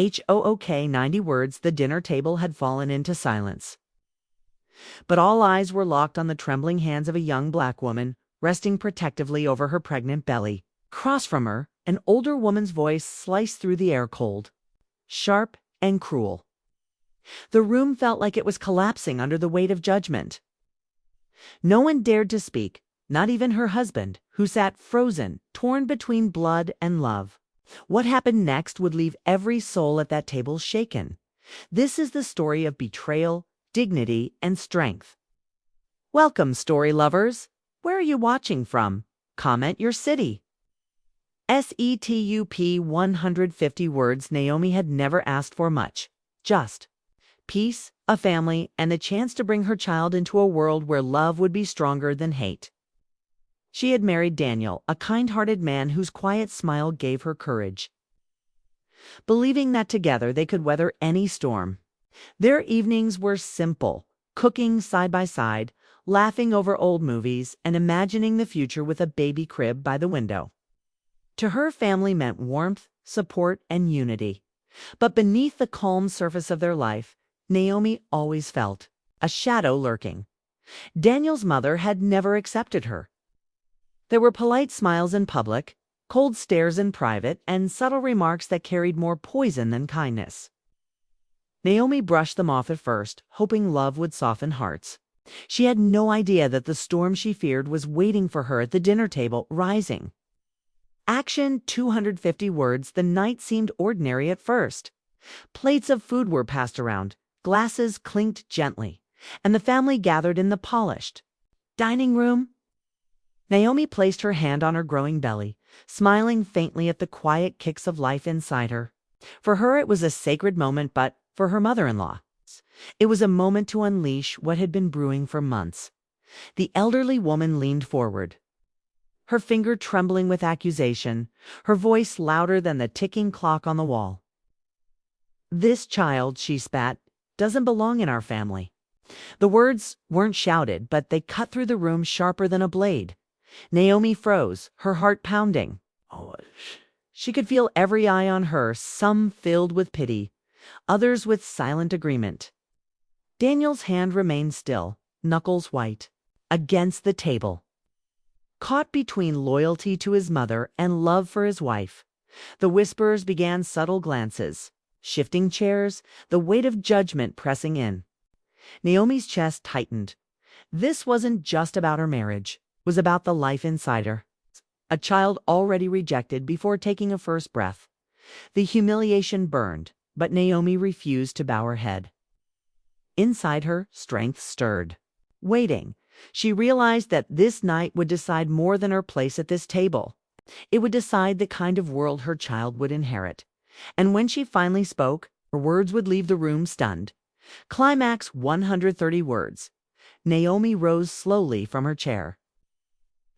HOOK 90 words, the dinner table had fallen into silence. But all eyes were locked on the trembling hands of a young black woman, resting protectively over her pregnant belly. Across from her, an older woman's voice sliced through the air cold, sharp and cruel. The room felt like it was collapsing under the weight of judgment. No one dared to speak, not even her husband, who sat frozen, torn between blood and love. What happened next would leave every soul at that table shaken. This is the story of betrayal, dignity, and strength. Welcome, story lovers. Where are you watching from? Comment your city. SETUP 150 words. Naomi had never asked for much. Just peace, a family, and the chance to bring her child into a world where love would be stronger than hate. She had married Daniel, a kind-hearted man whose quiet smile gave her courage, believing that together they could weather any storm. Their evenings were simple, cooking side by side, laughing over old movies, and imagining the future with a baby crib by the window. To her, family meant warmth, support, and unity. But beneath the calm surface of their life, Naomi always felt a shadow lurking. Daniel's mother had never accepted her. There were polite smiles in public, cold stares in private, and subtle remarks that carried more poison than kindness. Naomi brushed them off at first, hoping love would soften hearts. She had no idea that the storm she feared was waiting for her at the dinner table, rising. Action 250 words. The night seemed ordinary at first. Plates of food were passed around, glasses clinked gently, and the family gathered in the polished dining room. Naomi placed her hand on her growing belly, smiling faintly at the quiet kicks of life inside her. For her it was a sacred moment, but for her mother-in-law, it was a moment to unleash what had been brewing for months. The elderly woman leaned forward, her finger trembling with accusation, her voice louder than the ticking clock on the wall. "This child," she spat, "doesn't belong in our family." The words weren't shouted, but they cut through the room sharper than a blade. Naomi froze, her heart pounding. She could feel every eye on her, some filled with pity, others with silent agreement. Daniel's hand remained still, knuckles white, against the table. Caught between loyalty to his mother and love for his wife, the whisperers began subtle glances, shifting chairs, the weight of judgment pressing in. Naomi's chest tightened. This wasn't just about her marriage. Was about the life inside her. A child already rejected before taking a first breath. The humiliation burned, but Naomi refused to bow her head. Inside her, strength stirred. Waiting, she realized that this night would decide more than her place at this table. It would decide the kind of world her child would inherit. And when she finally spoke, her words would leave the room stunned. Climax 130 words. Naomi rose slowly from her chair,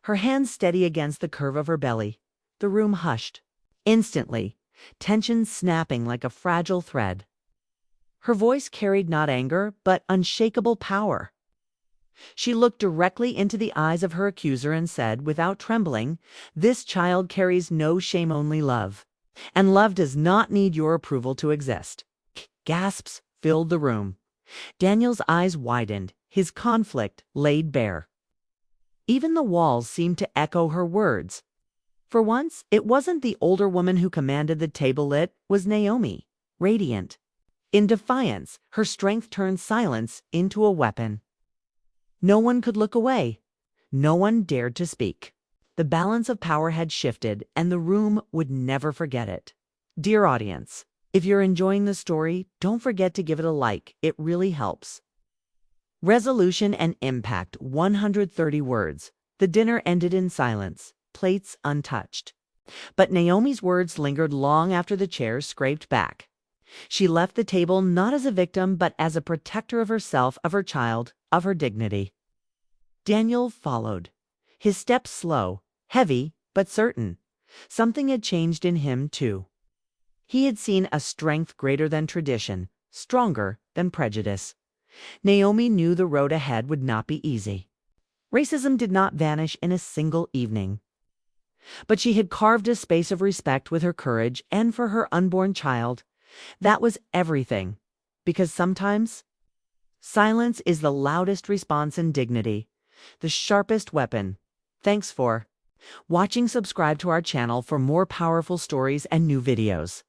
her hands steady against the curve of her belly. The room hushed. Instantly, tension snapping like a fragile thread. Her voice carried not anger, but unshakable power. She looked directly into the eyes of her accuser and said, without trembling, "This child carries no shame, only love. And love does not need your approval to exist." Gasps filled the room. Daniel's eyes widened, his conflict laid bare. Even the walls seemed to echo her words. For once, it wasn't the older woman who commanded the table, it was Naomi, radiant. In defiance, her strength turned silence into a weapon. No one could look away. No one dared to speak. The balance of power had shifted, and the room would never forget it. Dear audience, if you're enjoying the story, don't forget to give it a like. It really helps. Resolution and impact 130 words. The dinner ended in silence, plates untouched. But Naomi's words lingered long after the chairs scraped back. She left the table not as a victim, but as a protector of herself, of her child, of her dignity. Daniel followed, his steps slow, heavy, but certain. Something had changed in him, too. He had seen a strength greater than tradition, stronger than prejudice. Naomi knew the road ahead would not be easy. Racism did not vanish in a single evening. But she had carved a space of respect with her courage, and for her unborn child, That was everything. Because sometimes, silence is the loudest response in dignity, the sharpest weapon. Thanks for watching. Subscribe to our channel for more powerful stories and new videos.